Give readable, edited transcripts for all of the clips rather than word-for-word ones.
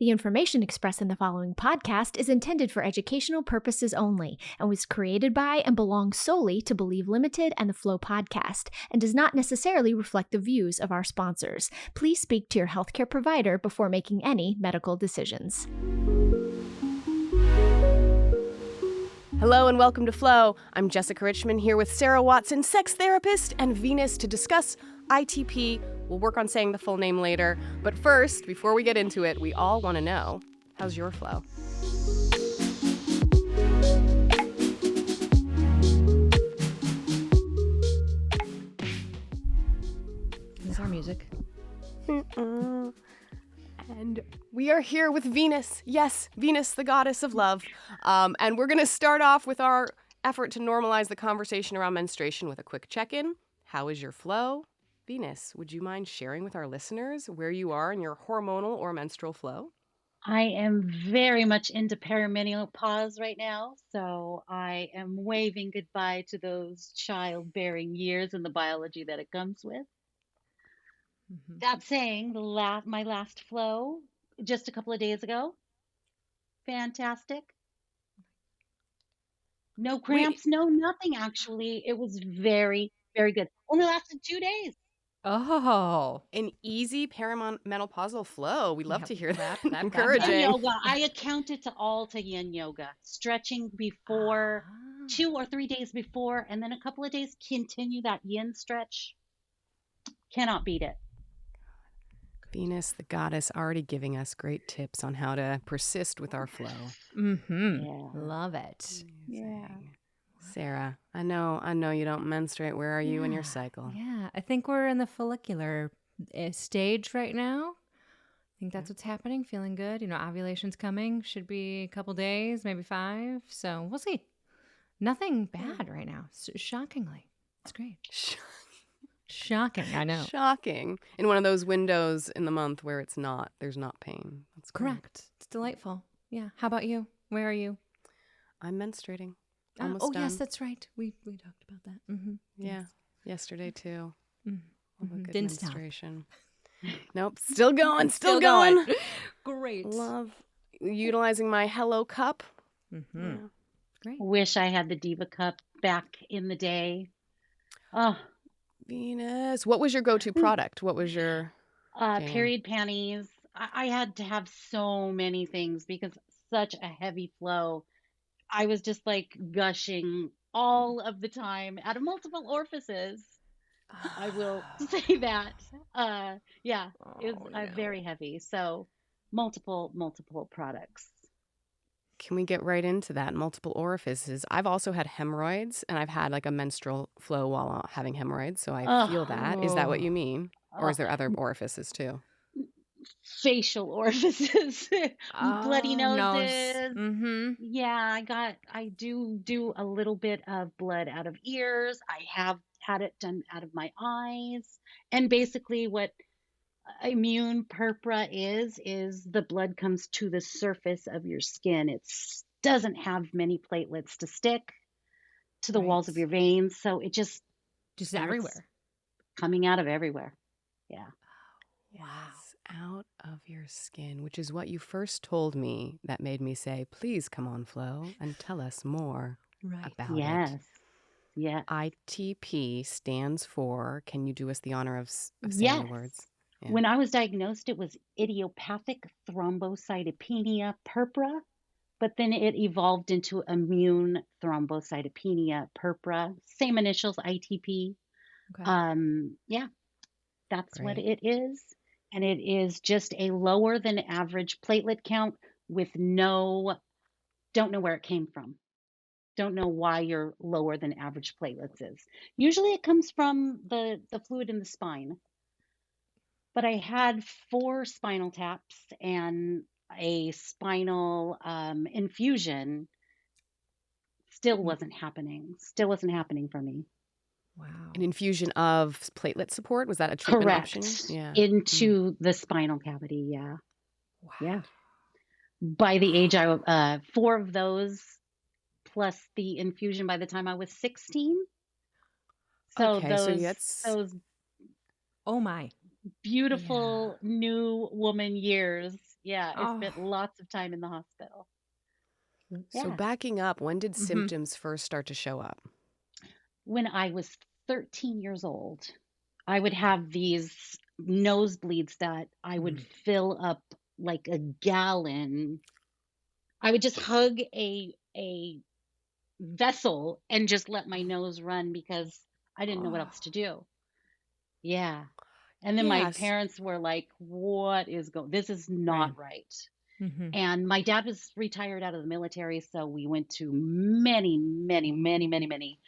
The information expressed in the following podcast is intended for educational purposes only and was created by and belongs solely to Believe Limited and the Flow podcast and does not necessarily reflect the views of our sponsors. Please speak to your healthcare provider before making any medical decisions. Hello and welcome to Flow. I'm Jessica Richmond here with Sarah Watson, sex therapist, and Venus to discuss ITP. We'll work on saying the full name later. But first, before we get into it, we all want to know, how's your flow? Is this our music? And we are here with Venus. Yes, Venus, the goddess of love. And we're going to start off with our effort to normalize the conversation around menstruation with a quick check-in. How is your flow? Venus, would you mind sharing with our listeners where you are in your hormonal or menstrual flow? I am very much into perimenopause right now, so I am waving goodbye to those childbearing years and the biology that it comes with. Mm-hmm. That saying, my last flow just a couple of days ago, fantastic. No cramps, no nothing actually. It was very, very good. Only lasted 2 days. Oh, an easy perimenopausal flow. We love to hear that. Encouraging. Yin yoga. I account it to all to yin yoga. Stretching before 2 or 3 days before, and then a couple of days continue that yin stretch. Cannot beat it. Venus, the goddess, already giving us great tips on how to persist with our flow. Mm-hmm. Yeah. Love it. Yeah. Sarah, I know you don't menstruate. Where are you in your cycle? Yeah, I think we're in the follicular stage right now. I think that's what's happening. Feeling good. Ovulation's coming. Should be a couple days, maybe 5. So we'll see. Nothing bad right now. Shockingly. It's great. Shocking, I know. Shocking. In one of those windows in the month where there's not pain. That's great. Correct. It's delightful. Yeah. How about you? Where are you? I'm menstruating. Almost done. Yes, that's right. We talked about that. Mm-hmm. Yeah. Yesterday too. Mm-hmm. Good Didn't menstruation. Nope. Still going. Still going. Great. Love utilizing my Hello cup. Mm-hmm. Yeah. Great. Wish I had the Diva Cup back in the day. Oh, Venus, what was your go-to product? What was your jam? period panties. I had to have so many things because such a heavy flow. I was just like gushing all of the time out of multiple orifices. I will say that. Yeah, it was very heavy. So multiple products. Can we get right into that? Multiple orifices. I've also had hemorrhoids, and I've had like a menstrual flow while having hemorrhoids, so I feel that. Is that what you mean? Or is there other orifices too? Facial orifices, bloody noses. Mm-hmm. Yeah, I do a little bit of blood out of ears. I have had it done out of my eyes. And basically what immune purpura is the blood comes to the surface of your skin. It doesn't have many platelets to stick to the walls of your veins. So it just everywhere. Coming out of everywhere. Yeah. Wow. Out of your skin, which is what you first told me that made me say, please come on, Flo, and tell us more about it. Yeah. ITP stands for, can you do us the honor of saying Yes. the words? Yeah. When I was diagnosed, it was idiopathic thrombocytopenia purpura, but then it evolved into immune thrombocytopenia purpura. Same initials, ITP. Okay. Yeah, that's Great. what it is. And it is just a lower than average platelet count with don't know where it came from. Don't know why your lower than average platelets is. Usually it comes from the fluid in the spine. But I had 4 spinal taps and a spinal infusion. Still wasn't happening for me. Wow. An infusion of platelet support? Was that a treatment Correct. option? Yeah. Into the spinal cavity, yeah. Wow. Yeah. By the age 4 of those plus the infusion by the time I was 16. So okay, those Oh my. beautiful new woman years Yeah, I Oh. spent lots of time in the hospital. So Yeah. backing up, when did Mhm. symptoms first start to show up? When I was 13 years old, I would have these nosebleeds that I would Mm. fill up like a gallon. I would just hug a vessel and just let my nose run because I didn't know what Oh. else to do. Yeah. And then my Yes. parents were like, "What is going? This is Right. not right." Mhm. And my dad was retired out of the military, so we went to many, many, many, many, many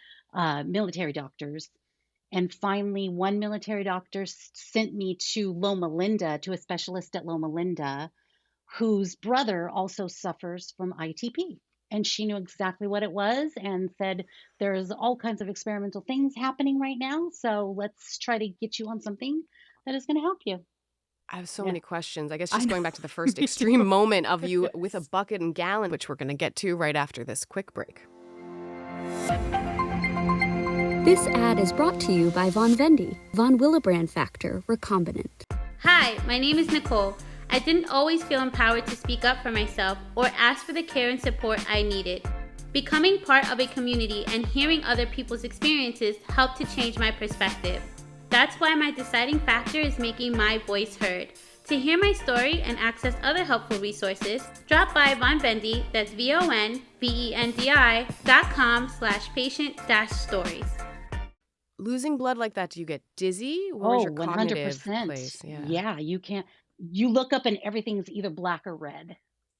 military doctors. And finally, one military doctor sent me to Loma Linda, to a specialist at Loma Linda, whose brother also suffers from ITP. And she knew exactly what it was and said, "There's all kinds of experimental things happening right now. So let's try to get you on something that is going to help you." I have so Yeah. many questions. I guess I just know. going back to the first Me extreme too. moment of you with a Yes. bucket and gallon, which we're going to get to right after this quick break. This ad is brought to you by Von Vendi, Von Willebrand Factor Recombinant. Hi, my name is Nicole. I didn't always feel empowered to speak up for myself or ask for the care and support I needed. Becoming part of a community and hearing other people's experiences helped to change my perspective. That's why my deciding factor is making my voice heard. To hear my story and access other helpful resources, drop by Von Vendi, that's VONVENDI.com/patient-stories. Losing blood like that, do you get dizzy? Where's Oh, your cognitive 100%. place? Yeah. Yeah, you can't. You look up and everything's either black or red,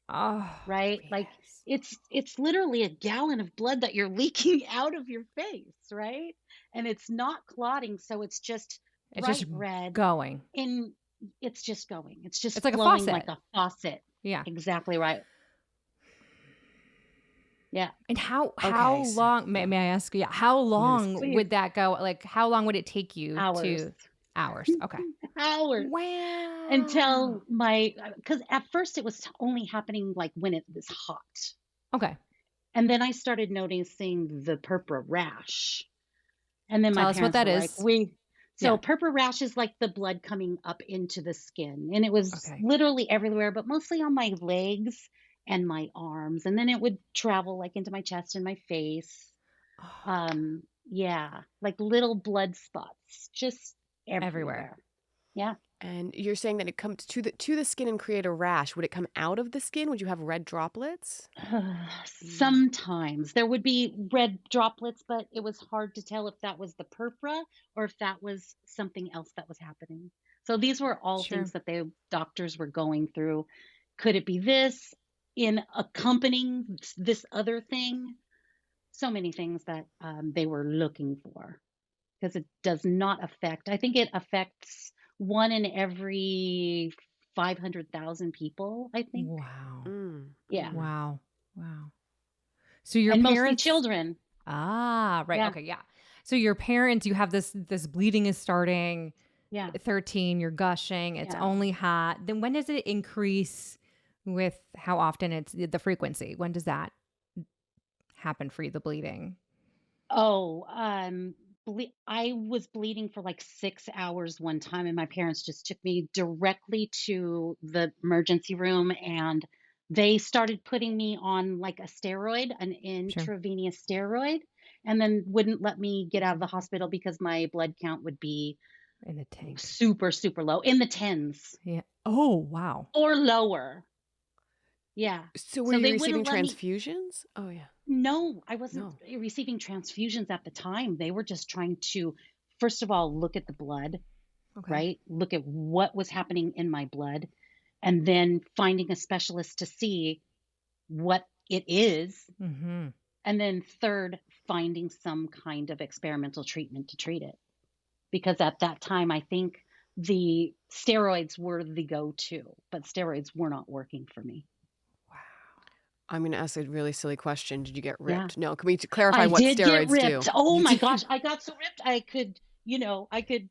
Oh, right? Like Venus. it's literally a gallon of blood that you're leaking out of your face, right? And it's not clotting, so it's just It's just bright red going. and it's just going. It's just It's like a flowing like faucet. a faucet. Yeah. Exactly right. Yeah. And how Okay. long may I ask? Yeah, how long Please. would that go? Like, how long would it take you Hours. to hours? Okay. Hours. Wow. Until because at first it was only happening like when it was hot. Okay. And then I started noticing the purpura rash. And then my Tell us what parents that were like, is. so Yeah. purpura rash is like the blood coming up into the skin. And it was Okay. literally everywhere, but mostly on my legs and my arms. And then it would travel like into my chest and my face. Yeah, like little blood spots just Everywhere. everywhere. Yeah. And you're saying that it comes to the skin and create a rash. Would it come out of the skin? Would you have red droplets? Sometimes there would be red droplets, but it was hard to tell if that was the purpura or if that was something else that was happening. So these were all Sure. things that the doctors were going through. Could it be this in accompanying this other thing? So many things that they were looking for because it does not affect, I think it affects one in every 500,000 people, I think. Wow. Yeah. Wow. Wow. So your And mostly parents. children. Right. Yeah. Okay. Yeah. So your parents, you have this bleeding is starting. Yeah. 13, you're gushing. It's Yeah. only hot. Then when does it increase with how often it's the frequency? When does that happen for you, the bleeding? Oh, I was bleeding for like 6 hours one time, and my parents just took me directly to the emergency room, and they started putting me on like a steroid, an Sure. intravenous steroid, and then wouldn't let me get out of the hospital because my blood count would be In the tank. super, super low, in the tens Yeah. Oh, wow. or lower. Yeah. So were So you they receiving wouldn't let me. transfusions? Oh, yeah. No, I wasn't No. receiving transfusions at the time. They were just trying to, first of all, look at the blood, Okay. right? Look at what was happening in my blood, and then finding a specialist to see what it is. Mm-hmm. And then third, finding some kind of experimental treatment to treat it. Because at that time, I think the steroids were the go-to, but steroids were not working for me. I'm going to ask a really silly question. Did you get Yeah. ripped? No. Can we clarify I what did get steroids do? ripped. Oh You my did? gosh, I got so ripped. I could Mm. I could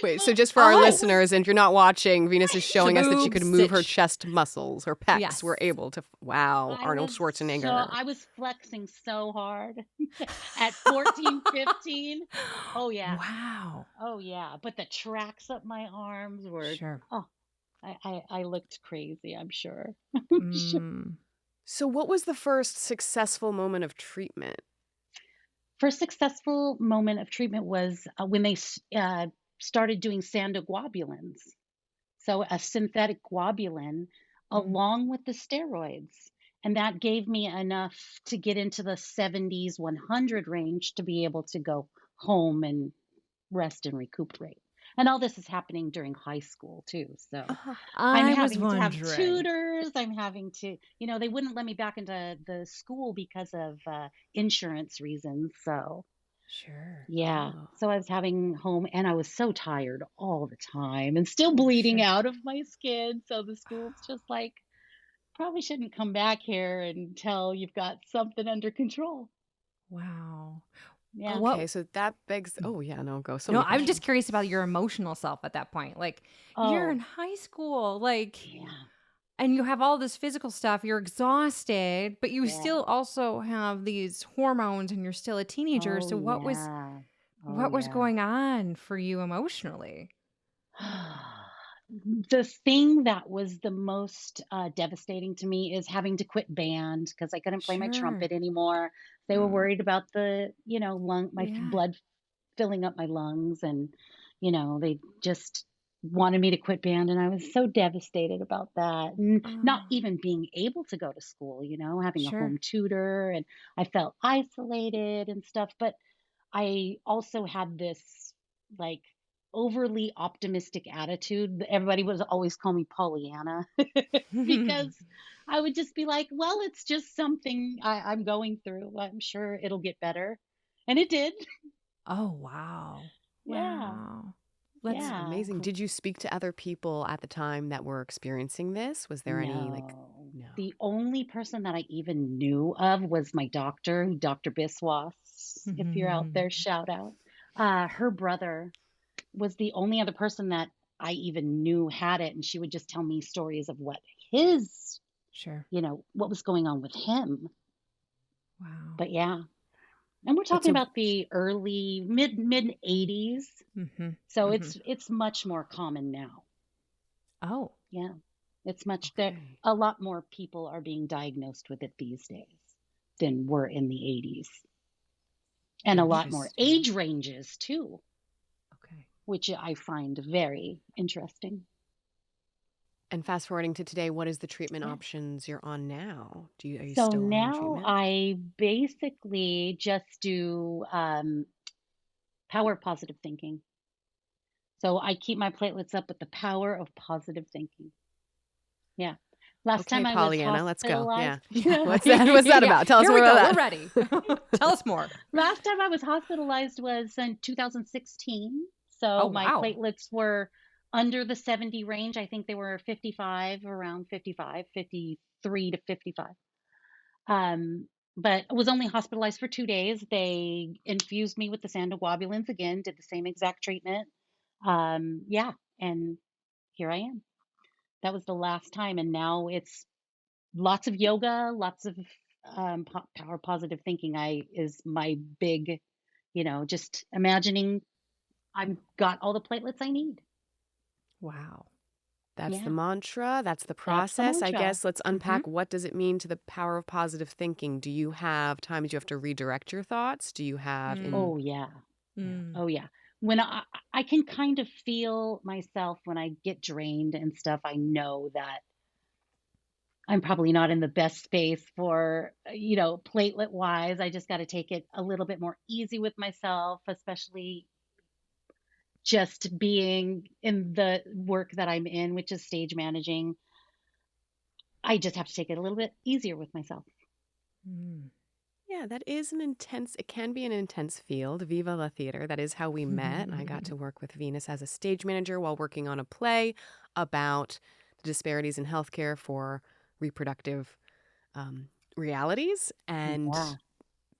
Wait, so move. just for our Oh, listeners, and if you're not watching, Venus is showing us that she could boobs, move her stitch. chest muscles. Her pecs Yes. were able to. Wow, Arnold Schwarzenegger. I was flexing so hard at 14, 15. Oh yeah. Wow. Oh yeah. But the tracks up my arms were Sure. oh I looked crazy, I'm sure. I'm sure. Mm. So, what was the first successful moment of treatment? First successful moment of treatment was when they started doing sandoglobulins. So a synthetic globulin Mm. along with the steroids. And that gave me enough to get into the 70s, 100 range to be able to go home and rest and recuperate. And all this is happening during high school too. So Uh-huh. I'm I was having to have wondering. tutors. I'm having to, they wouldn't let me back into the school because of insurance reasons. So Sure. yeah. Oh. So I was having home and I was so tired all the time and still bleeding Sure. out of my skin. So the school's just like, probably shouldn't come back here until you've got something under control. Wow. Yeah. What? Okay, so that begs. Oh, yeah, no, go. So No, many I'm Yeah. just questions. curious about your emotional self at that point. Like, you're in Oh, high school, like, yeah. and you have all this physical stuff. You're exhausted, but you Yeah. still also have these hormones, and you're still a teenager. Oh, So yeah. Oh, what was yeah. going on for you emotionally? The thing that was the most devastating to me is having to quit band because I couldn't play my Sure. trumpet anymore. They were Mm, worried about the, yeah. blood filling up my lungs, and they just wanted me to quit band, and I was so devastated about that, and not Oh, even being able to go to school, having a sure. home tutor, and I felt isolated and stuff. But I also had this like overly optimistic attitude. Everybody was always call me Pollyanna because I would just be like, well, it's just something I'm going through. I'm sure it'll get better. And it did. Oh, wow. Yeah. Wow. That's Yeah. Amazing. Did you speak to other people at the time that were experiencing this? Was there any, like, No. no? The only person that I even knew of was my doctor, Dr. Biswas. If you're out there, shout out. Her brother was the only other person that I even knew had it. And she would just tell me stories of what his, sure. what was going on with him. Wow. But yeah. And we're But talking so, about the early mid 80s. Mm-hmm. So Mm-hmm. it's much more common now. Oh, Yeah. It's much there. okay. A lot more people are being diagnosed with it these days than were in the 80s. And a lot more Interesting. age ranges too, okay. which I find very interesting. And fast forwarding to today, what is the treatment Yeah. options you're on now? Are you So still on now treatment? I basically just do power positive thinking. So I keep my platelets up with the power of positive thinking. Yeah. Last Okay, time I was Pollyanna, let's go. hospitalized. Yeah. What's that? What's that Yeah. about? Tell us Here more we go. about We're that. ready. Tell us more. Last time I was hospitalized was in 2016. Oh, So my wow. platelets were under the 70 range. I think they were 55, around 55, 53 to 55. Um, but I was only hospitalized for 2 days. They infused me with the sandoglobulins again, did the same exact treatment. Yeah, and here I am. That was the last time. And now it's lots of yoga, lots of power positive thinking. Is my big, just imagining I've got all the platelets I need. Wow. That's the Yeah, mantra. That's the that's the process. I mantra. guess let's Mm-hmm. unpack what does it mean to the power of positive thinking? Do you have times you have to redirect your thoughts? Do you have in Oh yeah, yeah. Mm. oh yeah. When I can kind of feel myself when I get drained and stuff, I know that I'm probably not in the best space for, platelet wise. I just got to take it a little bit more easy with myself, especially just being in the work that I'm in, which is stage managing. I just have to take it a little bit easier with myself. Mm. Yeah, that is it can be an intense field. Viva la theater. That is how we met. I got to work with Venus as a stage manager while working on a play about the disparities in healthcare for reproductive realities. And Yeah,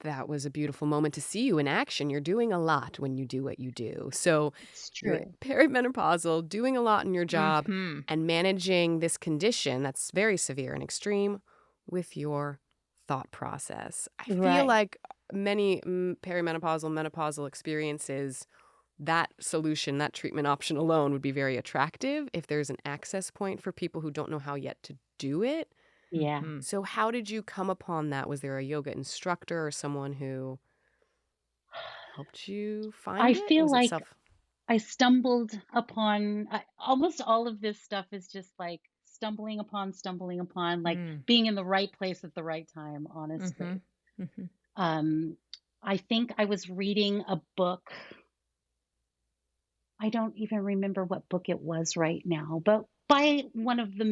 that was a beautiful moment to see you in action. You're doing a lot when you do what you do. So it's you're true. perimenopausal, doing a lot in your job, Mm-hmm. and managing this condition that's very severe and extreme with your thought process. I feel Right. like many perimenopausal, menopausal experiences that solution, that treatment option alone would be very attractive if there's an access point for people who don't know how yet to do it. Yeah. Mhm. So how did you come upon that? Was there a yoga instructor or someone who helped you find I it? feel Was it like self? I stumbled upon almost all of this stuff is just like stumbling upon, like Mm. being in the right place at the right time, honestly. Mhm. Mhm. Um, I think I was reading a book. I don't even remember what book it was right now, but by one of the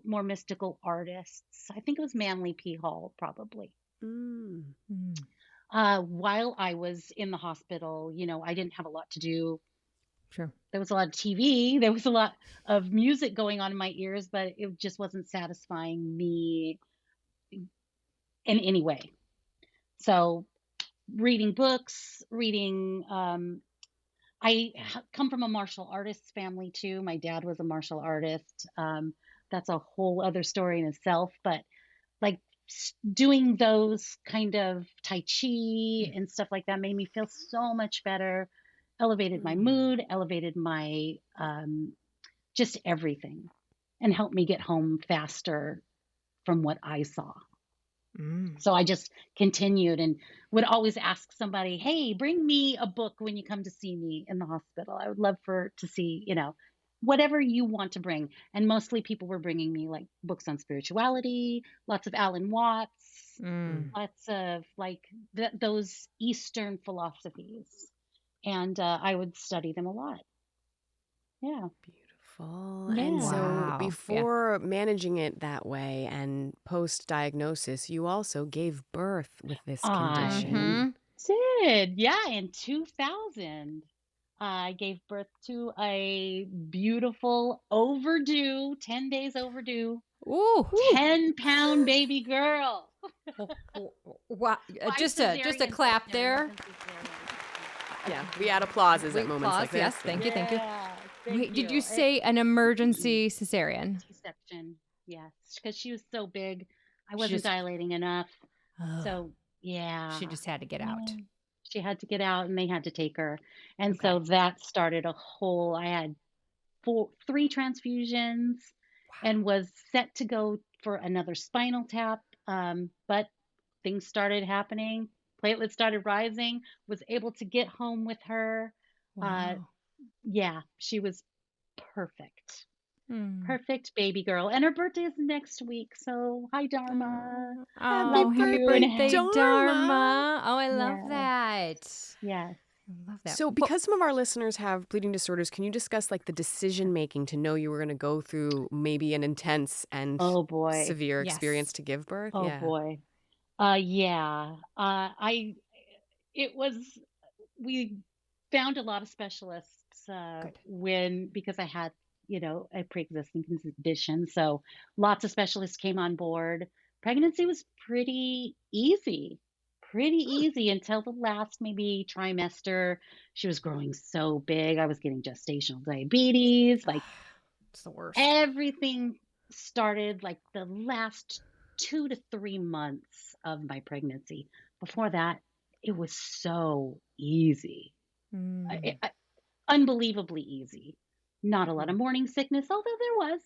more mystical artists. I think it was Manly P. Hall, probably. Mm. Mm. While I was in the hospital, I didn't have a lot to do. Sure. There was a lot of TV, there was a lot of music going on in my ears, but it just wasn't satisfying me in any way. So, reading books, come from a martial artists family too. My dad was a martial artist. That's a whole other story in itself, but like doing those kind of Tai Chi and stuff like that made me feel so much better, elevated my mood, elevated my just everything, and helped me get home faster from what I saw. Mm. So I just continued and would always ask somebody, "Hey, bring me a book when you come to see me in the hospital. I would love to see, whatever you want to bring." And mostly people were bringing me like books on spirituality, lots of Alan Watts, Mm. lots of like those Eastern philosophies. And I would study them a lot. Yeah. Beautiful. And Yeah. so Wow. Yeah. before managing it that way and post-diagnosis, you also gave birth with this condition. Mhm. Did. Yeah, in 2000. I gave birth to a beautiful, 10 days overdue, Ooh. 10-pound baby girl. Wow. By Just a cesarean clap section, there. wasn't cesarean. Yeah, we add applauses at Wait, moments like applause. Yes. this. Thank you. Thank you. Yeah, thank Wait, did you. you say an emergency cesarean? C-section, yes, because she was so big, I She wasn't just- dilating enough. Oh, So, yeah. she just had to get out. Yeah. She had to get out and they had to take her. And Okay. so that started I had 3 transfusions and was set to go for another spinal tap. But things started happening. Platelets started rising, was able to get home with her. Wow. Yeah, she was perfect. Mm. Perfect baby girl. And her birthday is next week. So, hi, Dharma. Oh, Love happy you. birthday, Dharma. Dharma. Oh, I love Yes. that. Yes. I love that. So because some of our listeners have bleeding disorders, can you discuss like the decision making to know you were going to go through maybe an intense and Oh, boy. severe Yes. experience to give birth? Oh, Yeah. boy. Yeah. We found a lot of specialists Good. because I had, a pre-existing condition. So lots of specialists came on board. Pregnancy was pretty easy until the last maybe trimester. She was growing so big. I was getting gestational diabetes. Like It's the worst. everything started like the last 2 to 3 months of my pregnancy. Before that, it was so easy. Mm. Unbelievably easy. Not a lot of morning sickness, although there was.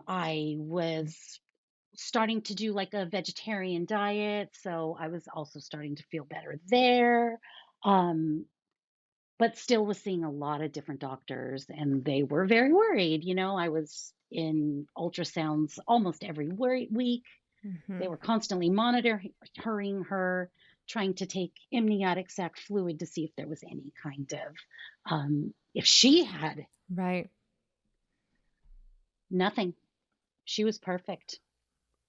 I was starting to do like a vegetarian diet, so I was also starting to feel better there. Um, but still was seeing a lot of different doctors, and they were very worried. I was in ultrasounds almost every week. Mhm. They were constantly monitoring her, trying to take amniotic sac fluid to see if there was any kind of, if she had Right. nothing. She was perfect.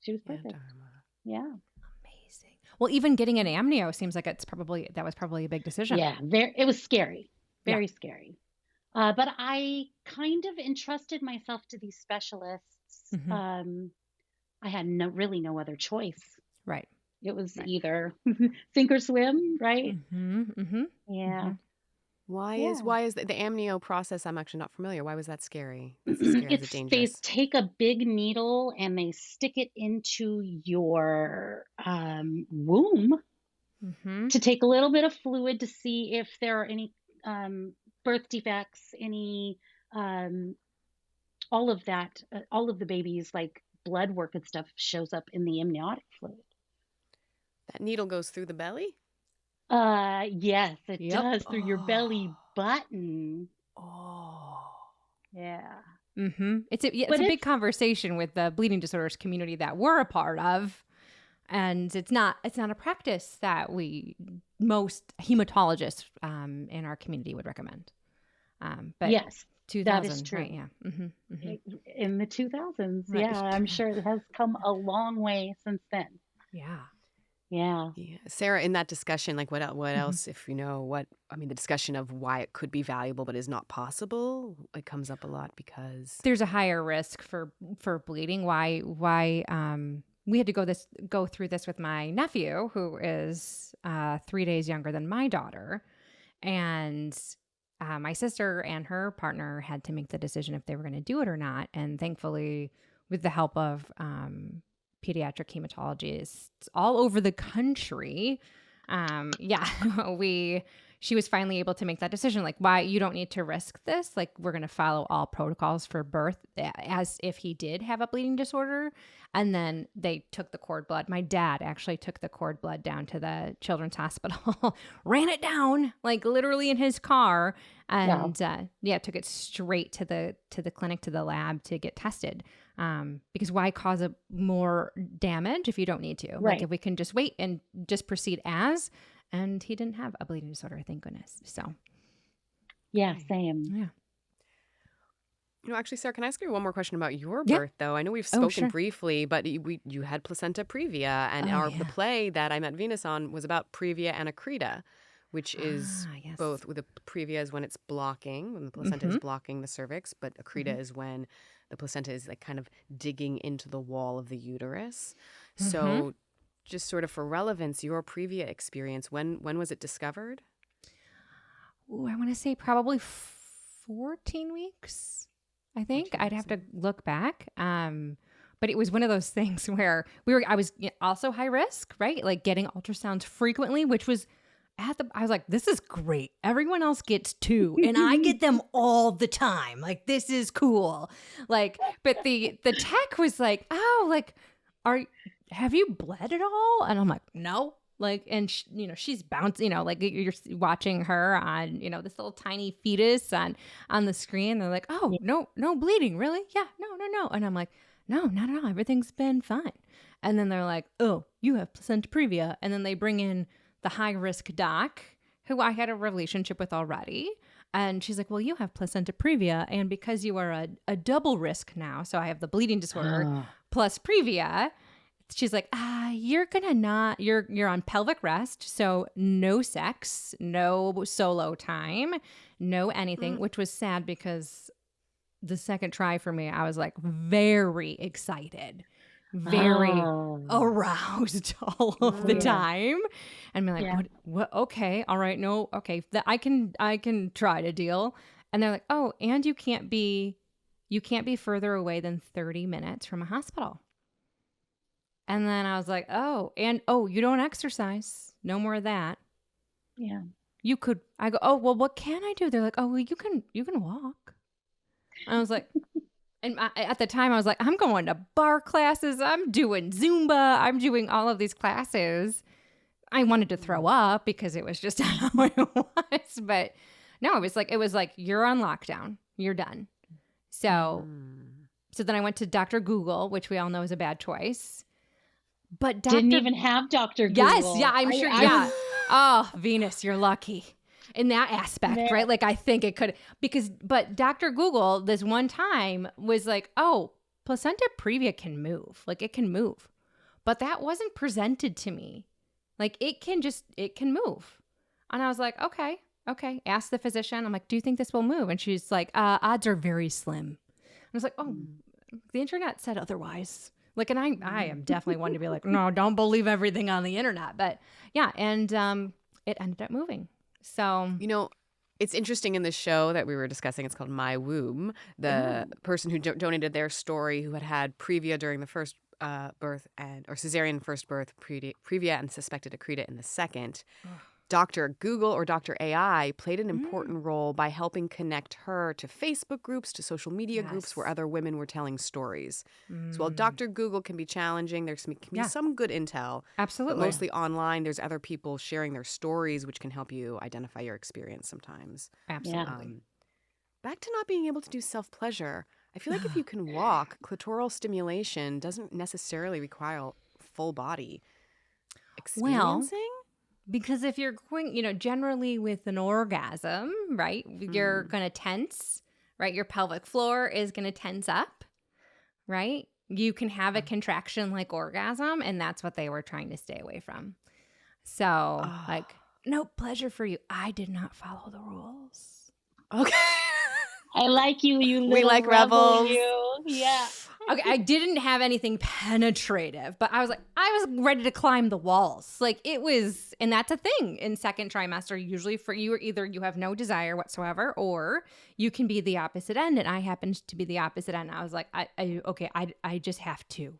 She was Yeah, perfect. Dharma. Yeah. Amazing. Well, even getting an amnio seems like that was probably a big decision. Yeah. It was scary. Yeah. Very scary. But I kind of entrusted myself to these specialists. Mhm. I had really no other choice. Right. It was Right. either sink or swim, right? Mhm. Mhm. Yeah. Why Yeah. is the amnio process? I'm actually not familiar. Why was that scary? Is it scary? Is it They dangerous? take a big needle and they stick it into your womb, to take a little bit of fluid to see if there are any birth defects, any all of that, all of the baby's like blood work and stuff shows up in the amniotic fluid. That needle goes through the belly? Yes, it Yep. does, through your belly button. Oh. Yeah. It's a But big it's- conversation with the bleeding disorders community that we're a part of, and it's not a practice that most hematologists in our community would recommend. But Yes, 2000, that is true. right? Yeah. In the 2000s, Right. yeah, I'm sure it has come a long way since then. Yeah. Yeah. Yeah. Sarah, in that discussion, like what else, if you know the discussion of why it could be valuable but is not possible, it comes up a lot because There's a higher risk for bleeding. Why we had to go through this with my nephew, who is 3 days younger than my daughter, and my sister and her partner had to make the decision if they were going to do it or not. And thankfully, with the help of pediatric hematologists all over the country, she was finally able to make that decision. Like, why you don't need to risk this. Like, we're going to follow all protocols for birth as if he did have a bleeding disorder. And then they took the cord blood. My dad actually took the cord blood down to the children's hospital, ran it down, like literally in his car. And took it straight to the clinic, to the lab to get tested. Because why cause more damage if you don't need to? Right. Like, if we can just wait and just proceed as. And he didn't have a bleeding disorder, thank goodness. So, Yeah, same. yeah. Actually, Sarah, can I ask you one more question about your Yeah. birth, though? I know we've Oh, spoken sure. briefly, but you had Placenta Previa, and the yeah. play that I met Venus on was about Previa and Accreta, which is yes. both with the Previa is when it's blocking, when the placenta is blocking the cervix, but Accreta is when the placenta is like kind of digging into the wall of the uterus. So just sort of for relevance, your Previa experience, when was it discovered? Ooh, I want to say probably 14 weeks, I think. 14 I'd have to look back. But it was one of those things where I was also high risk, right? Like getting ultrasounds frequently, which was I was like, this is great. Everyone else gets 2 and I get them all the time. Like, this is cool. Like, but the tech was like, oh, like, have you bled at all? And I'm like, no. Like, and she's bouncing, like you're watching her on, this little tiny fetus on the screen. They're like, oh, no bleeding. Really? Yeah. No. And I'm like, no, not at all. Everything's been fine. And then they're like, oh, you have placenta previa. And then they bring in the high risk doc who I had a relationship with already. And she's like, well, you have placenta previa. And because you are a double risk now, so I have the bleeding disorder plus previa, she's like, you're on pelvic rest. So no sex, no solo time, no anything, which was sad because the second try for me, I was like very excited, very aroused all of the time. And I'm like, what? Okay. All right. No. Okay. I can try to deal. And they're like, oh, and you can't be further away than 30 minutes from a hospital. And then I was like, you don't exercise. No more of that. Yeah. You could, I go, oh, well, what can I do? They're like, oh, well, you can walk. And I was like, and at the time I was like, I'm going to bar classes. I'm doing Zumba. I'm doing all of these classes. I wanted to throw up because it was just how it was. But no, it was like, you're on lockdown. You're done. So then I went to Dr. Google, which we all know is a bad choice. But didn't even have Dr. Google. Yes, yeah, I'm sure. Yeah. Oh, Venus, you're lucky in that aspect, right? Like, I think it could but Dr. Google this one time was like, oh, placenta previa can move. Like, it can move. But that wasn't presented to me. Like, it can move. And I was like, okay. Ask the physician. I'm like, do you think this will move? And she's like, odds are very slim. I was like, oh, the internet said otherwise. Like, and I am definitely one to be like, no, don't believe everything on the internet. But yeah, and it ended up moving. So, it's interesting in the show that we were discussing. It's called My Womb. The person who donated their story, who had Previa during the first birth or cesarean first birth, Previa and suspected accreta in the second. Dr. Google or Dr. AI played an important role by helping connect her to Facebook groups, to social media groups where other women were telling stories. So while Dr. Google can be challenging, there can be some good intel. Absolutely. But mostly online, there's other people sharing their stories, which can help you identify your experience sometimes. Absolutely. Back to not being able to do self-pleasure. I feel like if you can walk, clitoral stimulation doesn't necessarily require full body experiencing. Because if you're going, generally with an orgasm, right, you're going to tense, right? Your pelvic floor is going to tense up, right? You can have a contraction like orgasm, and that's what they were trying to stay away from. So, no pleasure for you. I did not follow the rules. Okay. I like you, you little We like rebel, rebels. you. Yeah. Okay, I didn't have anything penetrative, but I was ready to climb the walls. Like it was, and that's a thing in second trimester. Usually for you, either you have no desire whatsoever, or you can be the opposite end. And I happened to be the opposite end. I was like, I just have to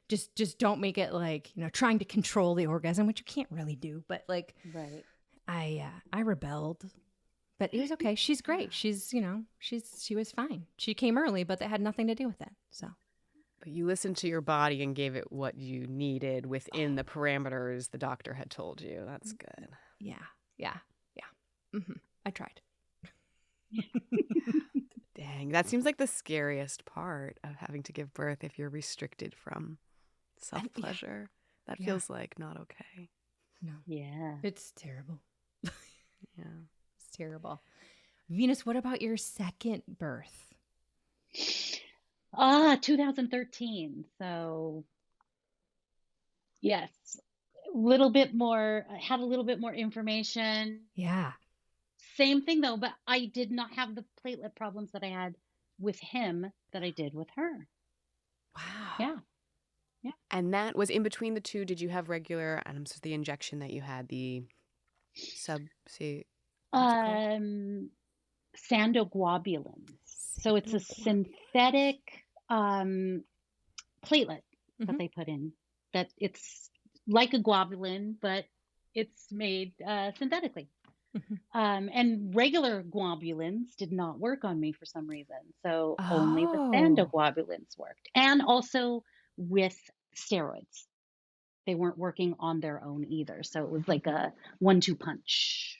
just don't make it like, trying to control the orgasm, which you can't really do. But like, Right. I rebelled. But it was okay. She's great. She was fine. She came early, but that had nothing to do with it. So, but you listened to your body and gave it what you needed within the parameters the doctor had told you. That's good. Yeah. Mm-hmm. I tried. Dang, that seems like the scariest part of having to give birth if you're restricted from self-pleasure. That feels like not okay. No. Yeah. It's terrible. Yeah. Terrible. Venus, what about your second birth? 2013. So yes, had a little bit more information. Yeah. Same thing though, but I did not have the platelet problems that I had with him that I did with her. Wow. Yeah. And that was in between the two. Did you have regular, the injection that you had, the sandoglobulins. So it's a synthetic platelet that they put in. That it's like a globulin, but it's made synthetically. And regular globulins did not work on me for some reason. So only the sandoglobulins worked. And also with steroids. They weren't working on their own either. So it was like a 1-2 punch.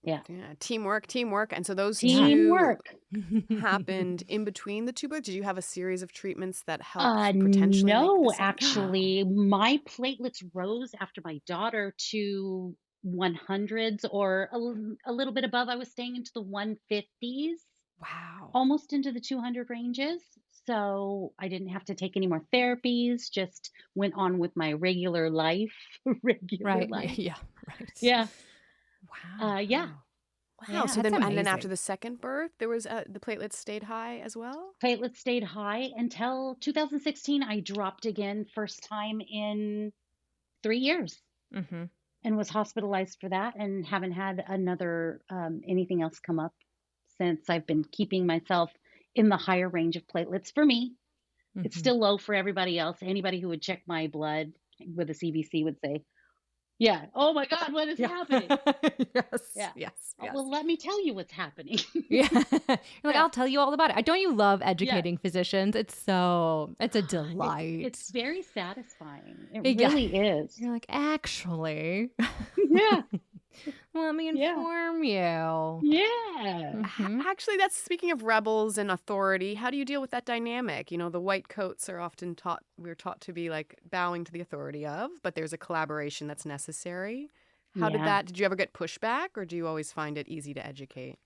Yeah. Teamwork. And so those Teamwork two happened in between the two births. Did you have a series of treatments that helped potentially? No, actually, my platelets rose after my daughter to 100s or a little bit above. I was staying into the 150s. Wow. Almost into the 200 ranges. So I didn't have to take any more therapies, just went on with my regular life. Life. Yeah. Right. Yeah. Wow. Yeah. Wow. So then after the second birth, there was the platelets stayed high as well? Platelets stayed high until 2016. I dropped again, first time in 3 years. Mm-hmm. And was hospitalized for that and haven't had another anything else come up since. I've been keeping myself in the higher range of platelets for me. Mm-hmm. It's still low for everybody else. Anybody who would check my blood with a CBC would say, yeah, oh my God, what is happening? Yes. Well, let me tell you what's happening. You're like, I'll tell you all about it. Don't you love educating physicians? It's a delight. It's very satisfying. It really is. You're like, actually. Yeah. Let me inform you. Yeah. Mm-hmm. Actually, that's speaking of rebels and authority. How do you deal with that dynamic? The white coats are often we're taught to be like bowing to the authority of, but there's a collaboration that's necessary. How did you ever get pushback, or do you always find it easy to educate?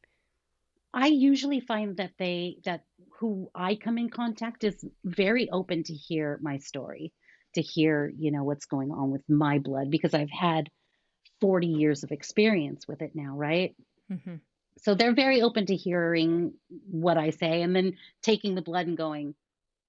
I usually find that who I come in contact is very open to hear my story, to hear, what's going on with my blood, because I've had 40 years of experience with it now, right? Mm-hmm. So they're very open to hearing what I say and then taking the blood and going,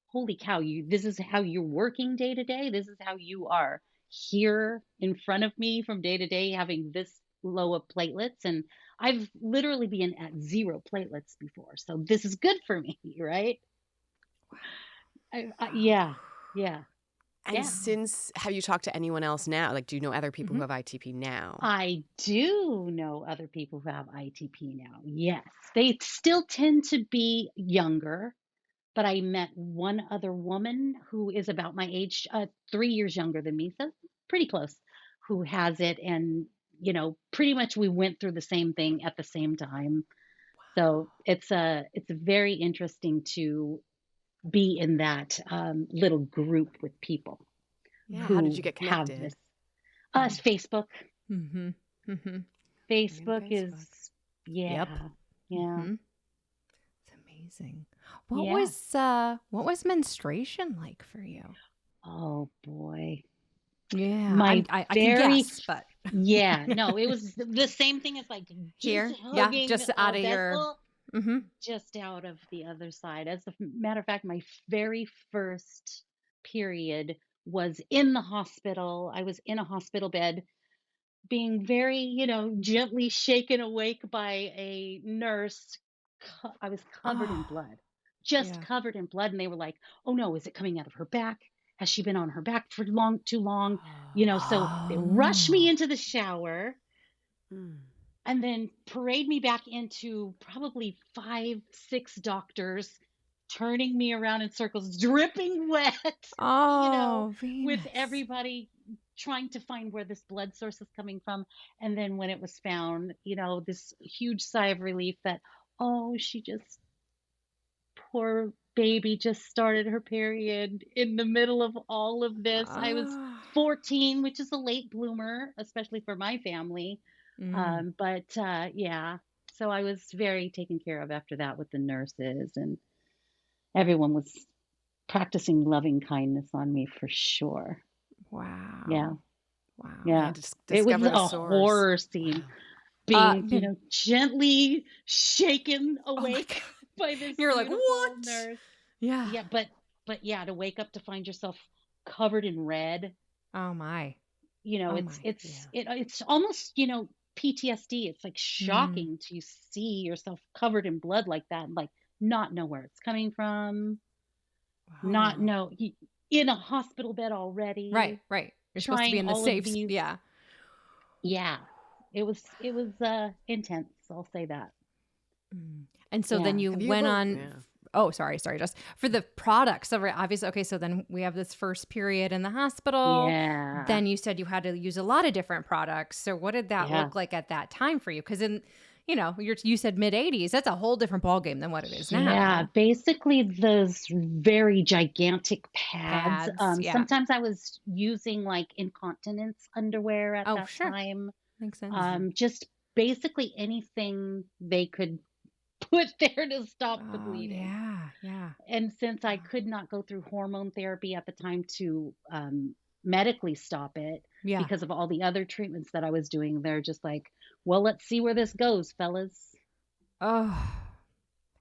holy cow, this is how you're working day to day. This is how you are here in front of me from day to day, having this low of platelets. And I've literally been at 0 platelets before. So this is good for me, right? Yeah, yeah, And yeah. have you talked to anyone else now? Like, do you know other people who Mhm. have ITP now? I do know other people who have ITP now. Yes, they still tend to be younger, but I met one other woman who is about my age, 3 years younger than me, so pretty close, who has it, and pretty much we went through the same thing at the same time. So it's very interesting to be in that little group with people Yeah. How did you who get have connected? this. Us, Facebook. Mm-hmm. Mm-hmm. You're in Facebook is, Facebook. yeah, Yep. yeah, Mm-hmm. It's amazing. What yeah. was menstruation like for you? Oh boy. Yeah, My I can very, guess, but yeah, no, it was the same thing as like just here, yeah, hugging just a out of your. vessel, Mm-hmm. just out of the other side. As a matter of fact, my very first period was in the hospital. I was in a hospital bed being very, gently shaken awake by a nurse. I was covered in Oh, blood, just yeah. covered in blood. And they were like, oh no, is it coming out of her back? Has she been on her back for too long? So they rush me Oh. into the shower Mm. and then parade me back into probably 5, 6 doctors, turning me around in circles, dripping wet, you know, Oh, with Venus. everybody trying to find where this blood source is coming from. And then when it was found, this huge sigh of relief that, oh, poor baby just started her period in the middle of all of this. I was Ah. 14, which is a late bloomer, especially for my family. Mm. But yeah, so I was very taken care of after that with the nurses, and everyone was practicing loving kindness on me for sure. Yeah, Wow. Wow. They yeah. had It was discovered a a source. horror Wow. scene being, Yeah. gently shaken Oh my awake God. by this You're like, beautiful what? nurse. Yeah. Yeah, but yeah, to wake up to find yourself covered in red, Oh my. Oh it's my. Yeah. it's almost, PTSD. It's like Mm. shocking to see yourself covered in blood like that and like not know where it's coming from, not Oh. know in a hospital bed Right. already, Right. You're supposed to be trying in the all of safe. these. Yeah. Yeah. It was intense, I'll say that. Mm. And so then Yeah. you Have you went ever? on. Yeah. Oh, sorry, just for the products. So obviously, okay. So then we have this first period in the hospital. Yeah. Then you said you had to use a lot of different products. So what did that Yeah. look like at that time for you? Because you said mid 80s. That's a whole different ballgame than what it is Yeah, now. basically those very gigantic pads. Pads. Yeah. Sometimes I was using like incontinence underwear at Oh, that sure. time. Makes sense. Mhm. Just basically anything they could put there to stop the Oh, bleeding. yeah. Yeah. And since I could not go through hormone therapy at the time to medically stop it Yeah. because of all the other treatments that I was doing, they're just like, well, let's see where this goes, fellas. Oh.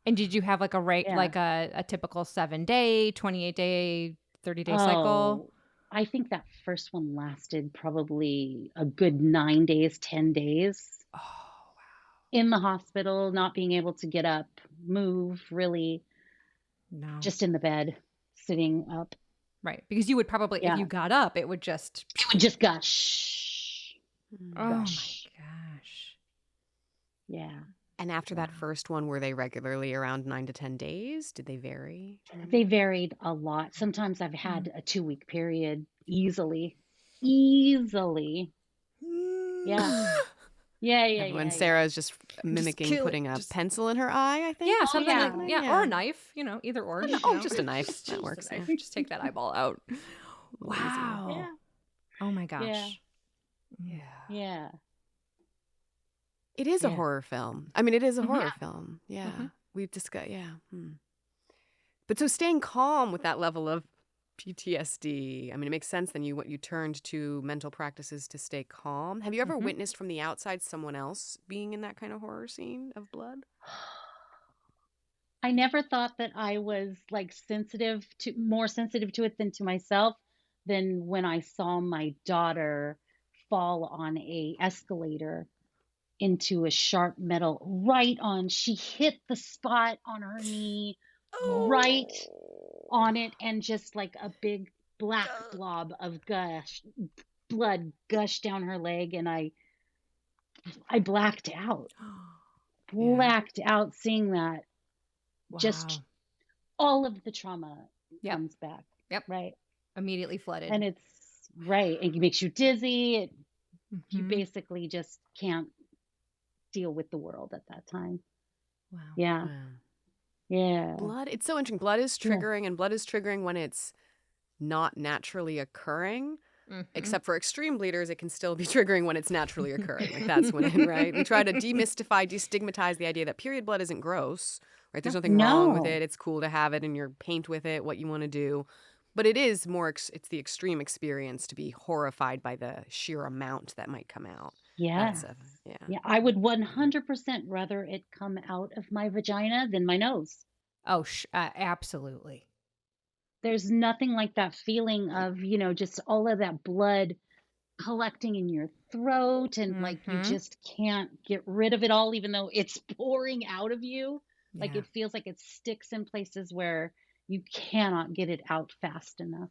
And did you have like a rate, Yeah. like a typical 7-day, 28-day, 30-day cycle? Oh, I think that first one lasted probably a good 9 days, 10 days Oh, in the hospital, not being able to get up, move, really, no. just in the bed, sitting up. Right. Because you would probably, if Yeah. you got up, it would just, It would just gush, Mm. oh my gush. gosh. Yeah. And after that first one, were they regularly around 9 to 10 days? Did they vary? Do you remember? They varied a lot. Sometimes I've had a 2-week period easily. Easily. Yeah. Yeah. When Sarah's just mimicking kill it, putting a just- pencil in her eye, I think. Yeah, Oh, something yeah. like, yeah. Or a knife, either or. Oh, just a knife. That Just works. a knife. Yeah. Just take that eyeball out. little easier. Wow. Yeah. Oh my gosh. Yeah. Yeah. Yeah. It is a Yeah. horror film. I mean, it is a Mhm. horror film. Yeah. Mhm. We've discussed, yeah. But so staying calm with that level of PTSD, I mean, it makes sense then you turned to mental practices to stay calm. Have you ever Mhm. witnessed from the outside someone else being in that kind of horror scene of blood? I never thought that I was like more sensitive to it than to myself than when I saw my daughter fall on a escalator into a sharp metal she hit the spot on her knee right on it, and just like a big black blob of blood gushed down her leg, and I blacked out. Blacked out seeing that. Just Wow. all of the trauma Yep. comes back. Yep. Right. Immediately flooded. And it's right. It makes you dizzy. You Mhm. basically just can't deal with the world at that time. Wow. Yeah. Wow. Yeah. Blood, it's so interesting. Blood is Yeah. triggering, and blood is triggering when it's not naturally occurring. Mhm. Except for extreme bleeders, it can still be triggering when it's naturally occurring. Like that's when it, right? We try to demystify, destigmatize the idea that period blood isn't gross, right? There's nothing wrong with No. it. It's cool to have it and you paint with it what you want to do. But it is more, it's the extreme experience to be horrified by the sheer amount that might come out. Yeah. That's yeah. Yeah. I would 100% rather it come out of my vagina than my nose. Oh, absolutely. There's nothing like that feeling of, just all of that blood collecting in your throat, and like you Mhm. just can't get rid of it all, even though it's pouring out of you. Like Yeah. it feels like it sticks in places where you cannot get it out fast enough.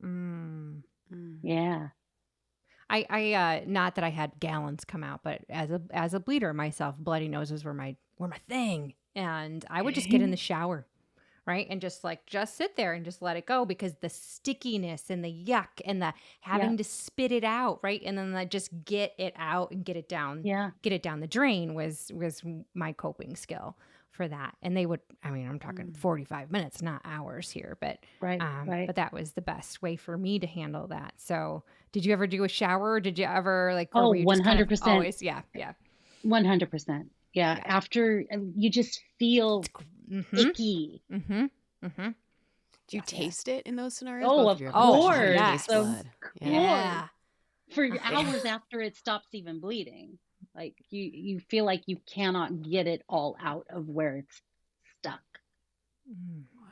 Mm. Yeah. I not that I had gallons come out, but as a bleeder myself, bloody noses were my thing. And I would just get in the shower, right? And just sit there and just let it go, because the stickiness and the yuck and the having to spit it out, right? And then just get it out and get it down the drain was my coping skill for that. And they would, I'm talking 45 minutes, not hours here, but Right. but that was the best way for me to handle that. So did you ever do a shower? Or did you ever or Oh, were you just kind of 100%. always, yeah. 100%. Yeah. After you just feel icky. Mm-hmm. Mm-hmm. Do you taste it in those scenarios? Oh, Both of you have course. to Yes. taste blood. Yeah. For hours after it stops even bleeding. Like you feel like you cannot get it all out of where it's stuck. Wow.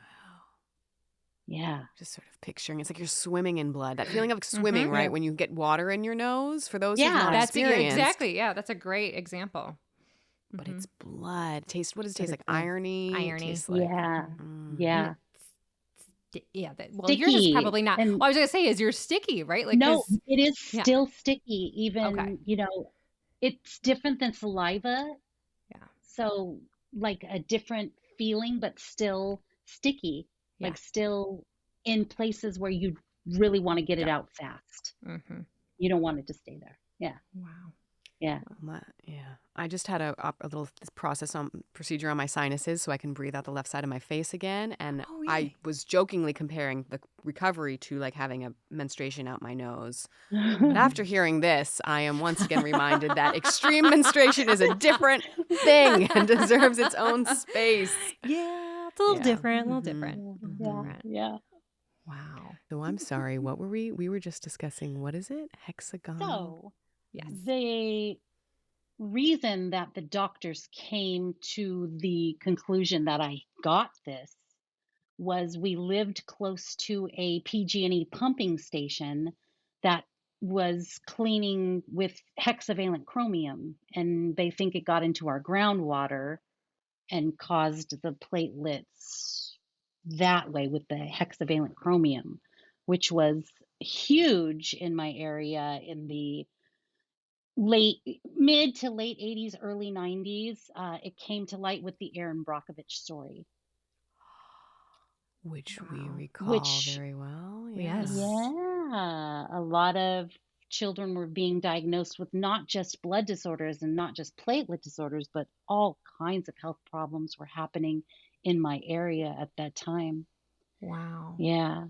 Yeah. Just sort of picturing, it's like you're swimming in blood. That feeling of swimming, right? When you get water in your nose, for those who've not That's experienced. exactly. Yeah, that's a great example. But it's blood. What does it taste like? blood. Irony? Irony. It tastes like, Yeah. Yeah. Yeah. Well, Sticky. yours is probably not. And Well, I was gonna say, is yours sticky, right? Like, no, 'cause- it is Yeah. still sticky. Even, Okay. it's different than saliva. Yeah. So like a different feeling, but still sticky. Yeah. Like still in places where you really want to get it out fast. Mm-hmm. You don't want it to stay there. Yeah. Wow. Yeah. yeah. I just had a little procedure on my sinuses so I can breathe out the left side of my face again. And Oh, I yay. was jokingly comparing the recovery to like having a menstruation out my nose. But after hearing this, I am once again reminded that extreme menstruation is a different thing and deserves its own space. Yeah, it's a little different. A little Mhm. different. Yeah. Yeah. Wow. So I'm sorry, what were we? We were just discussing, what is it? Hexagon? So Yes. the reason that the doctors came to the conclusion that I got this was we lived close to a PG&E pumping station that was cleaning with hexavalent chromium, and they think it got into our groundwater and caused the platelets that way with the hexavalent chromium, which was huge in my area in the mid to late 80s, early 90s. It came to light with the Aaron Brockovich story. Which we recall Which- very well. Yes. Yeah, a lot of children were being diagnosed with not just blood disorders and not just platelet disorders, but all kinds of health problems were happening in my area at that time. Wow. Yeah.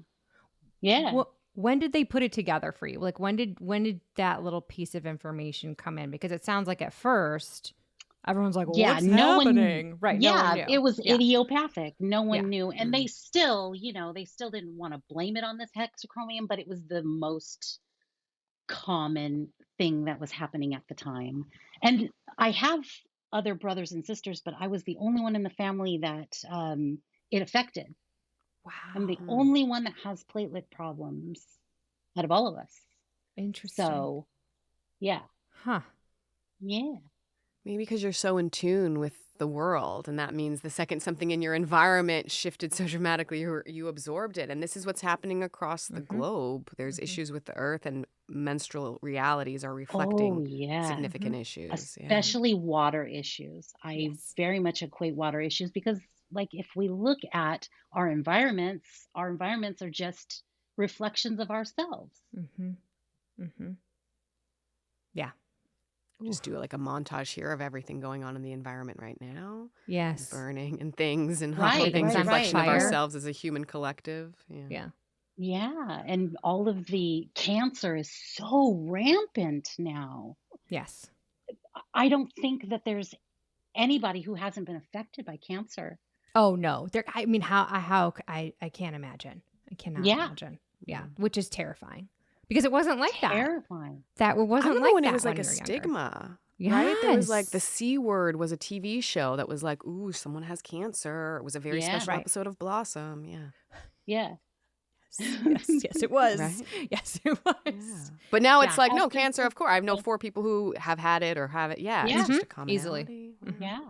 Yeah. Well, when did they put it together for you? Like, when did that little piece of information come in? Because it sounds like at first everyone's like, Yeah, what's no one- happening? Right. No Yeah, one knew. it was Yeah. idiopathic. No one Yeah. knew. And they still, they still didn't want to blame it on this hexachromium, but it was the most common thing that was happening at the time. And I have other brothers and sisters, but I was the only one in the family that it affected. Wow. I'm the only one that has platelet problems out of all of us. Interesting. So, yeah. Huh. Yeah. Maybe because you're so in tune with the world. And that means the second something in your environment shifted so dramatically, you absorbed it. And this is what's happening across the globe. There's issues with the earth, and menstrual realities are Oh, reflecting yeah. significant issues. Especially water issues. I very much equate water issues because, like, if we look at our environments are just reflections of ourselves. Yeah. Just do like a montage here of everything going on in the environment right now. Yes. Burning and things, and Right, how things right, reflection right. of ourselves as a human collective. Yeah. Yeah, and all of the cancer is so rampant now. Yes. I don't think that there's anybody who hasn't been affected by cancer. Oh no. There. I mean, I can't imagine. I cannot imagine. Yeah. Which is terrifying because it wasn't like that. Terrifying. That it I wasn't remember like when that it was like when a you were younger. stigma. Yes. Right? There was like the C Word was a TV show that was like, ooh, someone has cancer. It was a very special episode of Blossom. Yeah. Yeah. Yes, it was. Right? Yes, it was. Yeah. But now it's like, no, After cancer, of course. I know 4 people who have had it or have it. Yeah. Yeah. It's just a Easily. commonality. Yeah.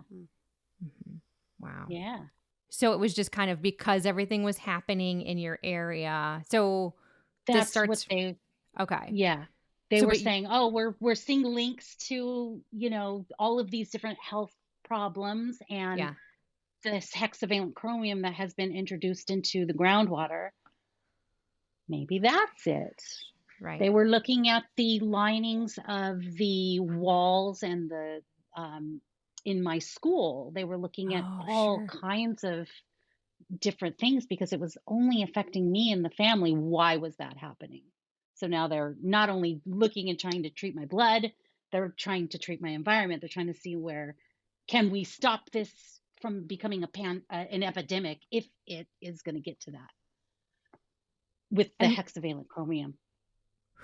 Wow. Yeah. So it was just kind of because everything was happening in your area. So this That's starts. what they Okay. Yeah. They So, were but saying, "Oh, we're seeing links to, all of these different health problems and Yeah. this hexavalent chromium that has been introduced into the groundwater. Maybe that's it." Right. They were looking at the linings of the walls and the in my school. They were looking at Oh, all sure. kinds of different things because it was only affecting me and the family. Why was that happening? So now they're not only looking and trying to treat my blood, they're trying to treat my environment. They're trying to see where can we stop this from becoming an epidemic if it is going to get to that with the And hexavalent chromium.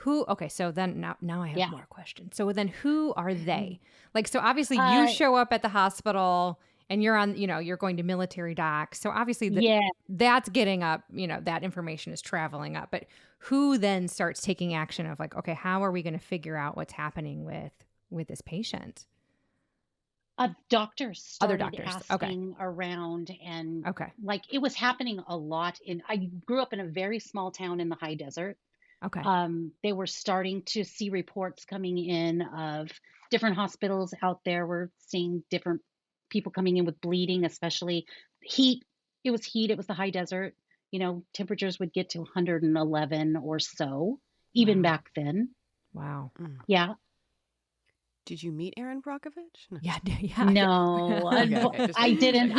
Okay, so then now I have Yeah. more questions. So then who are they? Like, so obviously you show up at the hospital and you're on, you're going to military docs. So obviously Yeah. that's getting up, that information is traveling up. But who then starts taking action of like, okay, how are we going to figure out what's happening with this patient? Doctors Other started doctors. Okay. asking around, and Okay. like it was happening a lot. I grew up in a very small town in the high desert. Okay. They were starting to see reports coming in of different hospitals out there. We're seeing different people coming in with bleeding, especially heat. It was heat. It was the high desert. Temperatures would get to 111 or so, even Wow. back then. Wow. Yeah. Did you meet Erin Brockovich? No. Yeah. No, Okay, I didn't.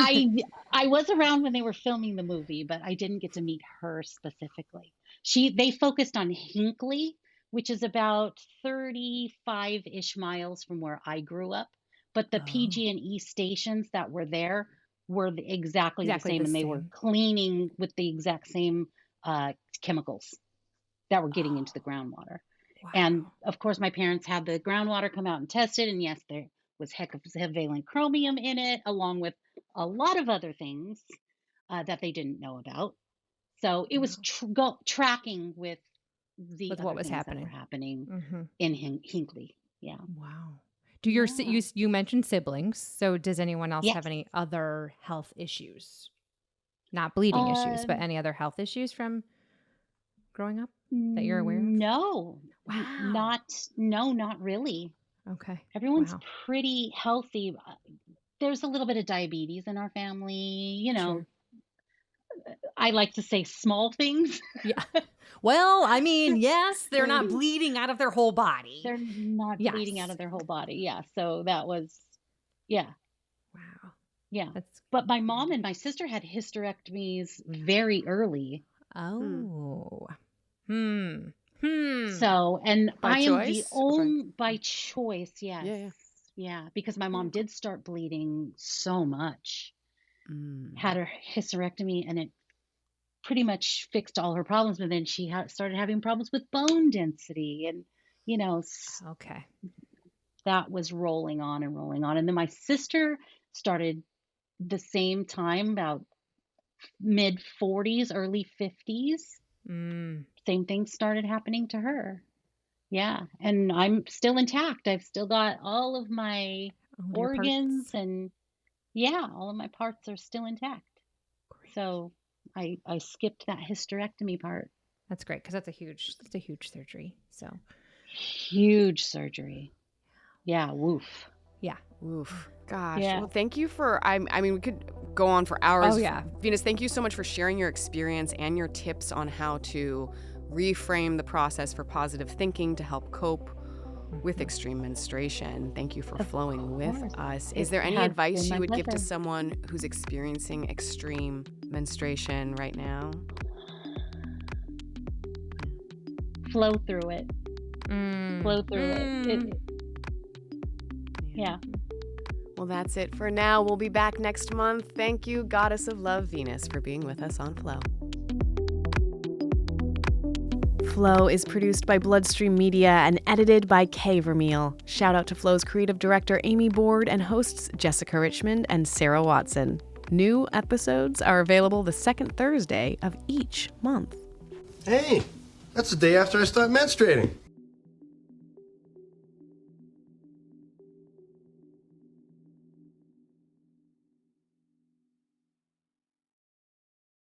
I was around when they were filming the movie, but I didn't get to meet her specifically. They focused on Hinckley, which is about 35-ish miles from where I grew up. But the PG&E stations that were there were exactly the same, and they were cleaning with the exact same chemicals that were getting into the groundwater. Wow. And of course, my parents had the groundwater come out and test it. And yes, there was hexavalent chromium in it, along with a lot of other things that they didn't know about. So it was tracking with With other what was things happening. that were happening in Hinckley. Yeah. Wow. Do you mentioned siblings? So does anyone else Yes. have any other health issues? Not bleeding issues, but any other health issues from growing up that you're aware of? No. Wow. Not really. Okay. Everyone's Wow. pretty healthy. There's a little bit of diabetes in our family. Sure. I like to say small things. Yeah. Well, I mean, yes, they're not bleeding out of their whole body. They're not bleeding out of their whole body. Yeah. So that was, yeah. Wow. Yeah. That's But my mom and my sister had hysterectomies very early. Oh. So, and By I am the choice? only, by choice, yes. Yeah. Yeah. Because my mom did start bleeding so much. Had her hysterectomy, and it pretty much fixed all her problems. But then she started having problems with bone density, and okay. that was rolling on and rolling on. And then my sister started the same time, about mid 40s, early 50s. Same thing started happening to her. Yeah. And I'm still intact. I've still got all of my Your organs parts. and Yeah, all of my parts are still intact. So I skipped that hysterectomy part. That's great because that's a huge surgery. So Huge surgery. Yeah, woof. yeah. Oof. Gosh. Yeah. Well, thank you for, I mean, we could go on for hours. Oh, yeah. Venus, thank you so much for sharing your experience and your tips on how to reframe the process for positive thinking to help cope with extreme menstruation. Thank you for flowing with us. Is there any advice you would give to someone who's experiencing extreme menstruation right now? Flow through it. Flow through it. Yeah. Well, that's it for now. We'll be back next month. Thank you, Goddess of Love, Venus, for being with us on Flow. Flow is produced by Bloodstream Media and edited by Kay Vermeil. Shout out to Flow's creative director, Amy Board, and hosts Jessica Richmond and Sarah Watson. New episodes are available the second Thursday of each month. Hey, that's the day after I start menstruating.